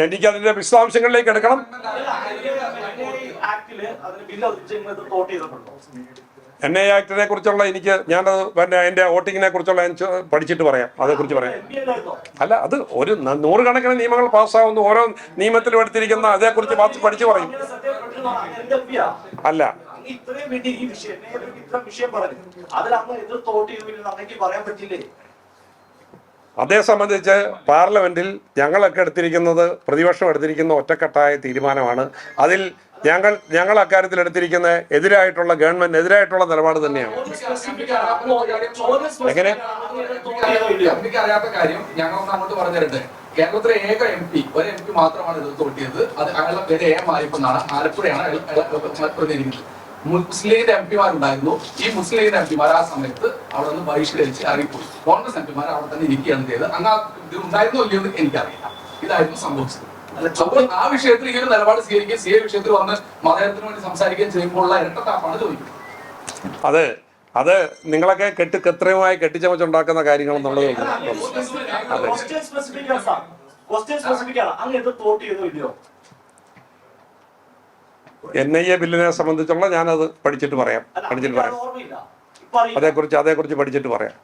എനിക്കതിന്റെ വിശദാംശങ്ങളിലേക്ക് എടുക്കണം. NI ആക്ടിനെ കുറിച്ചുള്ള ഞാനത് പിന്നെ അതിന്റെ വോട്ടിങ്ങിനെ കുറിച്ചുള്ള പഠിച്ചിട്ട് പറയാം, അതേക്കുറിച്ച് പറയാം. അല്ല, അത് ഒരു 100 കണക്കിന് നിയമങ്ങൾ പാസ്സാവുന്നു, ഓരോ നിയമത്തിലും എടുത്തിരിക്കുന്ന അതേക്കുറിച്ച് പഠിച്ചു പറയും. അല്ല, അതേ സംബന്ധിച്ച് പാർലമെന്റിൽ ഞങ്ങളൊക്കെ എടുത്തിരിക്കുന്നത്, പ്രതിപക്ഷം എടുത്തിരിക്കുന്ന ഒറ്റക്കെട്ടായ തീരുമാനമാണ്. അതിൽ ഞങ്ങൾ അക്കാര്യത്തിൽ എടുത്തിരിക്കുന്ന എതിരായിട്ടുള്ള ഗവൺമെന്റിനെതിരായിട്ടുള്ള നിലപാട് തന്നെയാണ്. എങ്ങനെ അറിയാത്ത കാര്യം ഞങ്ങളൊന്ന് അങ്ങോട്ട് പറഞ്ഞിട്ടുണ്ട്. കേരളത്തിലെ ഏക ഒരു MP മാത്രമാണ് എതിർത്ത് വോട്ടിയത്. അത് അയാളുടെ പേര് മാരിപ്പെന്നാണ്. ആലപ്പുഴയാണ് പ്രതിനിധിക്കുന്നത്. മുസ്ലിം ലീഗിന്റെ MP മാരുണ്ടായിരുന്നു. ഈ മുസ്ലിം ലീഗിന്റെ MP മാർ ആ സമയത്ത് അവിടെ നിന്ന് ബഹിഷ്കരിച്ച് ഇറങ്ങിപ്പോയി. കോൺഗ്രസ് MP മാർ അവിടെ തന്നെ ഇരിക്കുകയാണ് ചെയ്തത്. അങ്ങ് ഇത് ഉണ്ടായിരുന്നോ ഇല്ലയോ എന്ന് എനിക്കറിയില്ല. ഇതായിരുന്നു സംഭവിച്ചത്. അപ്പോൾ ആ വിഷയത്തിൽ ഈ ഒരു നിലപാട് സ്വീകരിക്കുകയും CA വിഷയത്തിൽ വന്ന് മതത്തിന് വേണ്ടി സംസാരിക്കുകയും ചെയ്യുമ്പോഴുള്ള ഇരട്ടത്താപ്പാണ് ചോദിക്കുന്നത്. അത് നിങ്ങളൊക്കെ കൃത്രിമമായി കെട്ടിച്ചമച്ചുണ്ടാക്കുന്ന കാര്യങ്ങൾ എന്നുള്ളത്. NIA ബില്ലിനെ സംബന്ധിച്ചുള്ള ഞാനത് പഠിച്ചിട്ട് പറയാം. അതേക്കുറിച്ച് പഠിച്ചിട്ട് പറയാം.